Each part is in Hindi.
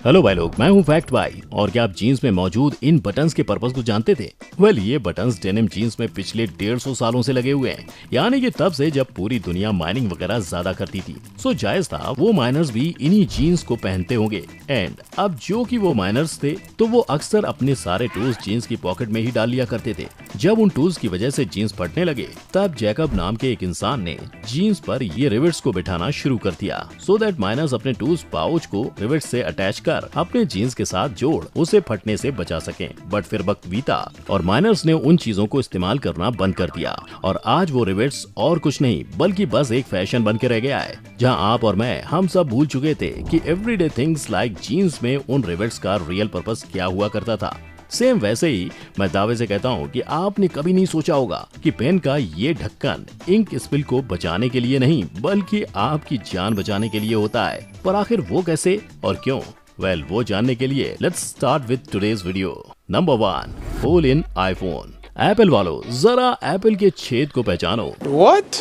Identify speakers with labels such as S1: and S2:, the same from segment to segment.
S1: हेलो भाई लोग, मैं हूँ फैक्ट भाई। और क्या आप जीन्स में मौजूद इन बटन्स के पर्पस को जानते थे? ये बटन्स डेनिम जीन्स में पिछले 150 सालों से लगे हुए हैं, यानी कि तब से जब पूरी दुनिया माइनिंग वगैरह ज्यादा करती थी। सो जायज था वो माइनर्स भी इन्हीं जीन्स को पहनते होंगे। एंड अब जो कि वो माइनर्स थे तो वो अक्सर अपने सारे टूल्स जीन्स की पॉकेट में ही डाल लिया करते थे। जब उन टूल्स की वजह से जीन्स फटने लगे तब जैकब नाम के एक इंसान ने जीन्स पर ये रिवेट्स को बिठाना शुरू कर दिया, सो दैट माइनर्स अपने टूल्स पाउच को रिवेट्स से अटैच कर अपने जीन्स के साथ जोड़ उसे फटने से बचा सकें। बट फिर वक्त बीता और माइनर्स ने उन चीजों को इस्तेमाल करना बंद कर दिया और आज वो रिवेट्स और कुछ नहीं बल्कि बस एक फैशन बन के रह गया है, जहां आप और मैं हम सब भूल चुके थे कि एवरीडे थिंग्स लाइक जीन्स में उन रिवेट्स का रियल पर्पस क्या हुआ करता था। सेम वैसे ही मैं दावे से कहता हूँ कि आपने कभी नहीं सोचा होगा कि पेन का ये ढक्कन इंक स्पिल को बचाने के लिए नहीं बल्कि आपकी जान बचाने के लिए होता है। पर आखिर वो कैसे और क्यों? वो जानने के लिए let's start with today's video. Number 1, hole in iPhone. Apple वालों, जरा एप्पल के छेद को पहचानो।
S2: What?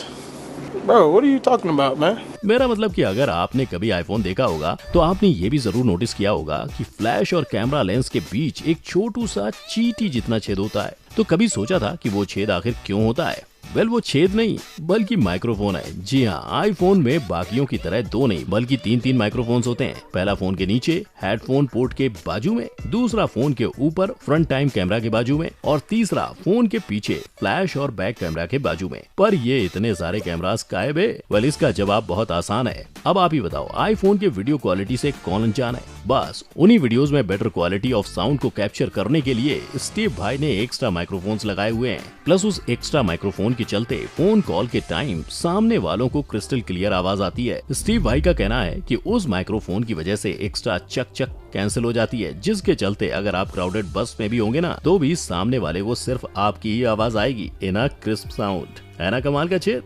S2: Bro, what are you talking about, man?
S1: मेरा मतलब कि अगर आपने कभी आईफोन देखा होगा तो आपने ये भी जरूर नोटिस किया होगा कि फ्लैश और कैमरा लेंस के बीच एक छोटू सा चींटी जितना छेद होता है। तो कभी सोचा था कि वो छेद आखिर क्यों होता है? वो छेद नहीं बल्कि माइक्रोफोन है। जी हाँ, आईफोन में बाकियों की तरह 2 नहीं बल्कि 3 माइक्रोफोन्स होते हैं। पहला फोन के नीचे हेडफोन पोर्ट के बाजू में, दूसरा फोन के ऊपर फ्रंट टाइम कैमरा के बाजू में और तीसरा फोन के पीछे फ्लैश और बैक कैमरा के बाजू में। पर ये इतने सारे कैमरास काहे बे? इसका जवाब बहुत आसान है। अब आप ही बताओ, आईफोन के वीडियो क्वालिटी से कौन अनजान है? बस उन्हीं वीडियोस में बेटर क्वालिटी ऑफ साउंड को कैप्चर करने के लिए स्टीव भाई ने एक्स्ट्रा माइक्रोफोन्स लगाए हुए हैं। प्लस उस एक्स्ट्रा माइक्रोफोन के चलते फोन कॉल के टाइम सामने वालों को क्रिस्टल क्लियर आवाज आती है। स्टीव भाई का कहना है कि उस माइक्रोफोन की वजह से एक्स्ट्रा चक चक कैंसिल हो जाती है, जिसके चलते अगर आप क्राउडेड बस में भी होंगे ना तो भी सामने वाले को सिर्फ आपकी ही आवाज आएगी इन अ क्रिस्प साउंड। है ना कमाल का छेद?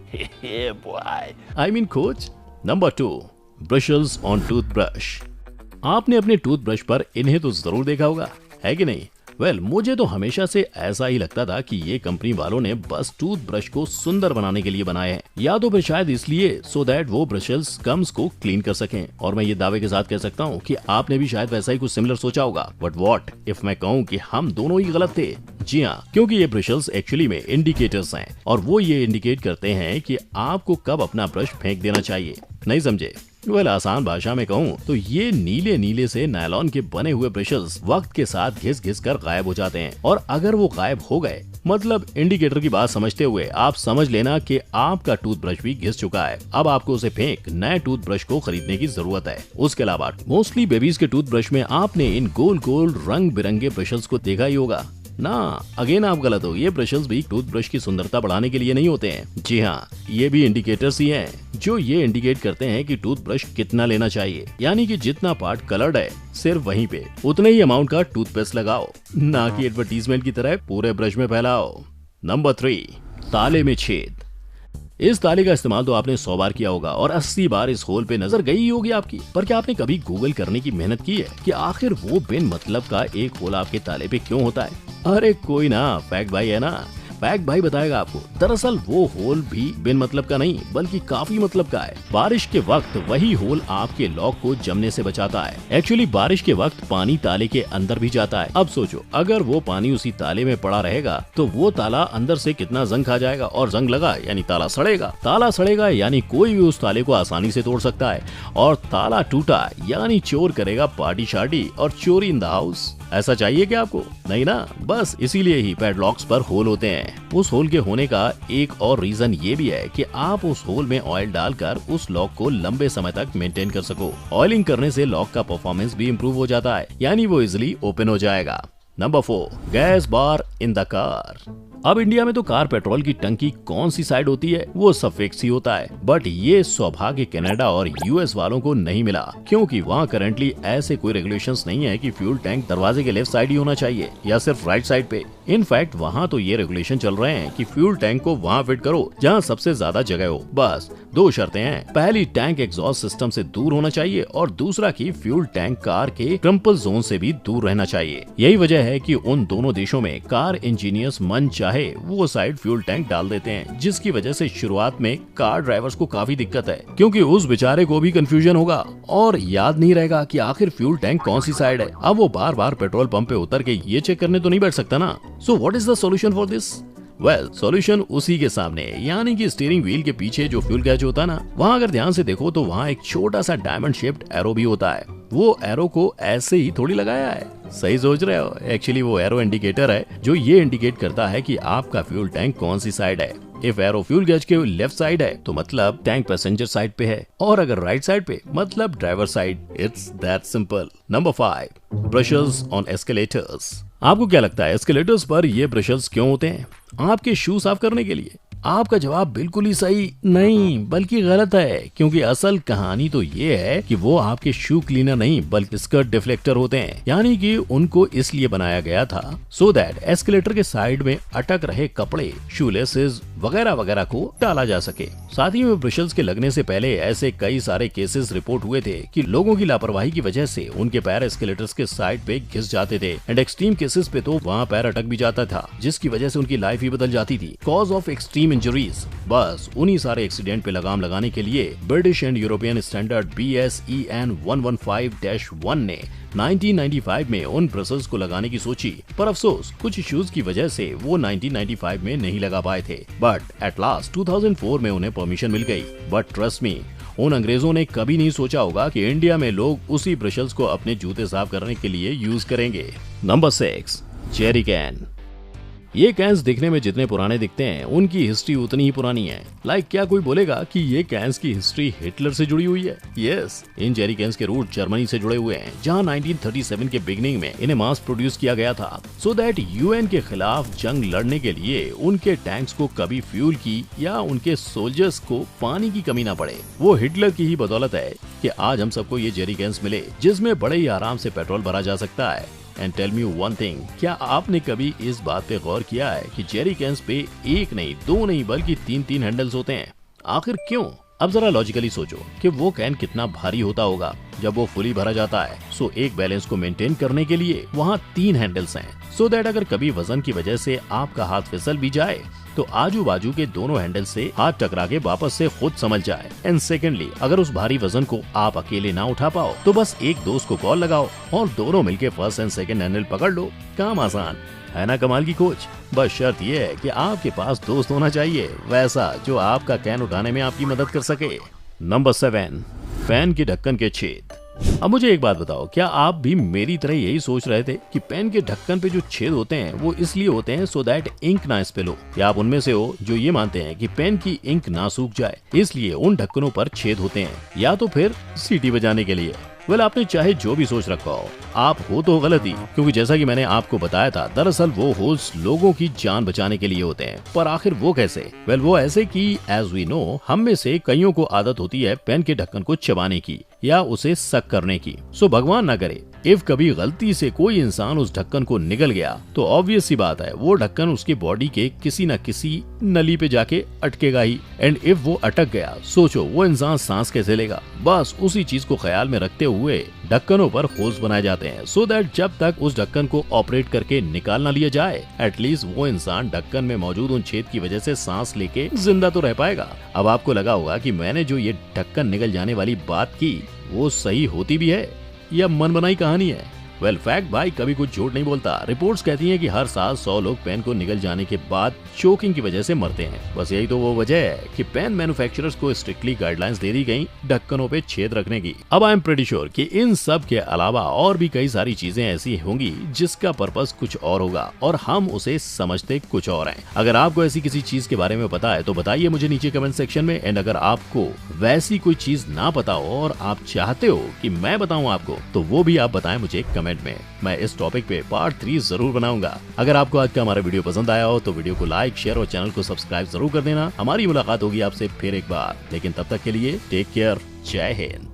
S1: I mean coach. Number 2, brushes on toothbrush. आपने अपने टूथब्रश पर इन्हें तो जरूर देखा होगा, है कि नहीं? मुझे तो हमेशा से ऐसा ही लगता था कि ये कंपनी वालों ने बस टूथब्रश को सुंदर बनाने के लिए बनाए हैं, या तो फिर शायद इसलिए सो दैट वो ब्रशेस गम्स को क्लीन कर सकें। और मैं ये दावे के साथ कह सकता हूँ कि आपने भी शायद वैसा ही कुछ सिमिलर सोचा होगा। बट व्हाट इफ मैं कहूँ कि हम दोनों ही गलत थे? जी हाँ, क्योंकि ये ब्रशेस एक्चुअली में इंडिकेटर्स हैं और वो ये इंडिकेट करते हैं कि आपको कब अपना ब्रश फेंक देना चाहिए। नहीं समझे? आसान भाषा में कहूँ तो ये नीले नीले से नायलॉन के बने हुए ब्रशेस वक्त के साथ घिस घिस कर गायब हो जाते हैं और अगर वो गायब हो गए मतलब इंडिकेटर की बात समझते हुए आप समझ लेना कि आपका टूथब्रश भी घिस चुका है। अब आपको उसे फेंक नए टूथब्रश को खरीदने की जरूरत है। उसके अलावा मोस्टली बेबीज के टूथब्रश में आपने इन गोल गोल रंग बिरंगे ब्रशेस को देखा ही होगा ना। अगेन आप गलत हो, ये ब्रशेस भी टूथब्रश की सुंदरता बढ़ाने के लिए नहीं होते हैं। जी हाँ, ये भी इंडिकेटर्स ही हैं जो ये इंडिकेट करते हैं कि टूथब्रश कितना लेना चाहिए, यानी कि जितना पार्ट कलर्ड है सिर्फ वहीं पे उतने ही अमाउंट का टूथपेस्ट लगाओ, ना कि एडवर्टीजमेंट की तरह पूरे ब्रश में फैलाओ। नंबर 3, ताले में छेद। इस ताले का इस्तेमाल तो आपने 100 बार किया होगा और 80 बार इस होल पे नजर गई होगी आपकी। पर क्या आपने कभी गूगल करने की मेहनत की है कि आखिर वो बिन मतलब का एक होल आपके ताले पे क्यों होता है? अरे कोई ना, फैक्ट भाई है ना, फैक्ट भाई बताएगा आपको। दरअसल वो होल भी बिन मतलब का नहीं बल्कि काफी मतलब का है। बारिश के वक्त वही होल आपके लॉक को जमने से बचाता है। एक्चुअली बारिश के वक्त पानी ताले के अंदर भी जाता है। अब सोचो, अगर वो पानी उसी ताले में पड़ा रहेगा तो वो ताला अंदर से कितना जंग खा जाएगा और जंग लगा यानी ताला सड़ेगा। ताला सड़ेगा यानी कोई भी उस ताले को आसानी से तोड़ सकता है और ताला टूटा यानी चोर करेगा पार्टी शार्टी और चोरी इन द हाउस। ऐसा चाहिए क्या आपको? नहीं ना। बस इसीलिए ही पैडलॉक्स पर होल होते हैं। उस होल के होने का एक और रीजन ये भी है कि आप उस होल में ऑयल डालकर उस लॉक को लंबे समय तक मेंटेन कर सको। ऑयलिंग करने से लॉक का परफॉर्मेंस भी इम्प्रूव हो जाता है, यानी वो इजिली ओपन हो जाएगा। Number 4, gas bar in the car. अब इंडिया में तो कार पेट्रोल की टंकी कौन सी साइड होती है वो सब फिक्स ही होता है। बट ये सौभाग्य कनाडा और यूएस वालों को नहीं मिला, क्योंकि वहाँ करंटली ऐसे कोई रेगुलेशंस नहीं है कि फ्यूल टैंक दरवाजे के लेफ्ट साइड ही होना चाहिए या सिर्फ राइट साइड पे। इनफैक्ट वहाँ तो ये रेगुलेशन चल रहे हैं कि फ्यूल टैंक को वहाँ फिट करो जहाँ सबसे ज्यादा जगह हो। बस 2 शर्तें हैं, पहली टैंक एग्जॉस्ट सिस्टम से दूर होना चाहिए और दूसरा की फ्यूल टैंक कार के क्रम्पल जोन से भी दूर रहना चाहिए। यही वजह है कि उन दोनों देशों में कार इंजीनियर्स मन चाहे वो साइड फ्यूल टैंक डाल देते हैं, जिसकी वजह से शुरुआत में कार ड्राइवर्स को काफी दिक्कत है, क्योंकि उस बेचारे को भी कंफ्यूजन होगा और याद नहीं रहेगा कि आखिर फ्यूल टैंक कौन सी साइड है। अब वो बार बार पेट्रोल पंप पे उतर के ये चेक करने तो नहीं बैठ सकता ना। So what is the solution for this? Well, solution उसी के सामने, यानी कि स्टीयरिंग व्हील के पीछे जो फ्यूल गैज होता है ना, वहाँ अगर ध्यान से देखो तो वहाँ एक छोटा सा डायमंड शेप्ड एरो भी होता है। वो एरो को ऐसे ही थोड़ी लगाया है, सही सोच रहे हो। एक्चुअली वो एरो इंडिकेटर है जो ये इंडिकेट करता है कि आपका फ्यूल टैंक कौन सी साइड है। इफ एरो फ्यूल गैज के लेफ्ट साइड है तो मतलब टैंक पैसेंजर साइड पे है, और अगर राइट साइड पे मतलब driver side. It's that simple. Number 5, brushes on escalators. आपको क्या लगता है एस्केलेटर्स पर ये ब्रशेस क्यों होते हैं? आपके शू साफ करने के लिए? आपका जवाब बिल्कुल ही सही नहीं, बल्कि गलत है, क्योंकि असल कहानी तो ये है कि वो आपके शू क्लीनर नहीं बल्कि स्कर्ट डिफ्लेक्टर होते हैं। यानी कि उनको इसलिए बनाया गया था सो दैट एस्केलेटर के साइड में अटक रहे कपड़े, शूलेसेस वगैरह वगैरह को डाला जा सके। साथ ही में ब्रशेस के लगने से पहले ऐसे कई सारे केसेस रिपोर्ट हुए थे कि लोगों की लापरवाही की वजह से उनके पैर एस्केलेटर्स के साइड पे घिस जाते थे, एंड एक्सट्रीम केसेस पे तो वहाँ पैर अटक भी जाता था, जिसकी वजह से उनकी लाइफ ही बदल जाती थी। Cause of extreme injuries. बस उन्हीं सारे एक्सीडेंट पे लगाम लगाने के लिए British and European standard BSEN 115-1 ने 1995 में उन ब्रशेस को लगाने की सोची, पर अफसोस कुछ इश्यूज की वजह से वो 1995 में नहीं लगा पाए थे। बट एट लास्ट 2004 में उन्हें परमिशन मिल गई। बट ट्रस्ट मी, उन अंग्रेजों ने कभी नहीं सोचा होगा कि इंडिया में लोग उसी ब्रशेस को अपने जूते साफ करने के लिए यूज करेंगे। Number 6, Jerry can. ये कैंस दिखने में जितने पुराने दिखते हैं उनकी हिस्ट्री उतनी ही पुरानी है। लाइक क्या कोई बोलेगा कि ये कैंस की हिस्ट्री हिटलर से जुड़ी हुई है? यस, इन जेरी कैंस के रूट जर्मनी से जुड़े हुए हैं, जहां 1937 के बिगनिंग में इन्हें मास प्रोड्यूस किया गया था सो दैट UN के खिलाफ जंग लड़ने के लिए उनके टैंक्स को कभी फ्यूल की या उनके सोल्जर्स को पानी की कमी ना पड़े। वो हिटलर की ही बदौलत है कि आज हम सबको ये जेरी कैंस मिले, जिसमें बड़े ही आराम से पेट्रोल भरा जा सकता है। And tell me one thing, क्या आपने कभी इस बात पे गौर किया है कि जेरी कैंस पे एक नहीं, दो नहीं, बल्कि 3-3 हैंडल्स होते हैं? आखिर क्यों? अब जरा लॉजिकली सोचो कि वो कैन कितना भारी होता होगा जब वो फुली भरा जाता है। सो एक बैलेंस को मेंटेन करने के लिए वहाँ 3 हैंडल्स हैं, सो दैट अगर कभी वजन की वजह से आपका हाथ फिसल भी जाए तो आजू बाजू के दोनों हैंडल से हाथ टकरा के वापस से खुद संभल जाए। एंड सेकेंडली, अगर उस भारी वजन को आप अकेले ना उठा पाओ तो बस एक दोस्त को कॉल लगाओ और दोनों मिलके फर्स्ट एंड सेकंड हैंडल पकड़ लो। काम आसान है ना? कमाल की खोज। बस शर्त ये है कि आपके पास दोस्त होना चाहिए वैसा जो आपका कैन उठाने में आपकी मदद कर सके। नंबर 7, फैन के ढक्कन के छेद। अब मुझे एक बात बताओ, क्या आप भी मेरी तरह यही सोच रहे थे कि पेन के ढक्कन पे जो छेद होते हैं वो इसलिए होते हैं सो दैट इंक ना स्पिल हो? या आप उनमें से हो जो ये मानते हैं कि पेन की इंक ना सूख जाए इसलिए उन ढक्कनों पर छेद होते हैं? या तो फिर सीटी बजाने के लिए? वेल, आपने चाहे जो भी सोच रखा हो, आप हो तो गलत ही, क्योंकि जैसा कि मैंने आपको बताया था, दरअसल वो होल्स लोगों की जान बचाने के लिए होते हैं। पर आखिर वो कैसे? वेल, वो ऐसे कि एज वी नो, हम में से कईयों को आदत होती है पेन के ढक्कन को चबाने की या उसे सक करने की। सो भगवान ना करे इफ कभी गलती से कोई इंसान उस ढक्कन को निगल गया तो ऑब्वियस सी बात है वो ढक्कन उसकी बॉडी के किसी न किसी नली पे जाके अटकेगा ही। एंड इफ वो अटक गया, सोचो वो इंसान सांस कैसे लेगा? बस उसी चीज को ख्याल में रखते हुए ढक्कनों पर होल्स बनाए जाते हैं सो दैट जब तक उस ढक्कन को ऑपरेट करके निकाल ना लिया जाए, एटलीस्ट वो इंसान ढक्कन में मौजूद उन छेद की वजह से सांस लेके जिंदा तो रह पाएगा। अब आपको लगा होगा कि मैंने जो ये ढक्कन निकल जाने वाली बात की वो सही होती भी है या मन बनाई कहानी है? वेल, फैक्ट भाई कभी कुछ झूठ नहीं बोलता। रिपोर्ट्स कहती हैं कि हर साल 100 लोग पेन को निगल जाने के बाद चोकिंग की वजह से मरते हैं। बस यही तो वो वजह है कि पेन मैन्युफैक्चरर्स को स्ट्रिक्टली गाइडलाइंस दे दी गई ढक्कनों पे छेद रखने की। अब आई एम प्रीटी श्योर कि इन सब के अलावा और भी कई सारी चीजें ऐसी होंगी जिसका पर्पस कुछ और होगा और हम उसे समझते कुछ और हैं। अगर आपको ऐसी किसी चीज के बारे में पता है तो बताइए मुझे नीचे कमेंट सेक्शन में। एंड अगर आपको वैसी कोई चीज ना पता हो और आप चाहते हो कि मैं बताऊं आपको, तो वो भी आप बताएं मुझे कमेंट में। मैं इस टॉपिक पे पार्ट 3 जरूर बनाऊंगा। अगर आपको आज का हमारा वीडियो पसंद आया हो तो वीडियो को लाइक, शेयर और चैनल को सब्सक्राइब जरूर कर देना। हमारी मुलाकात होगी आपसे फिर एक बार, लेकिन तब तक के लिए टेक केयर। जय हिंद।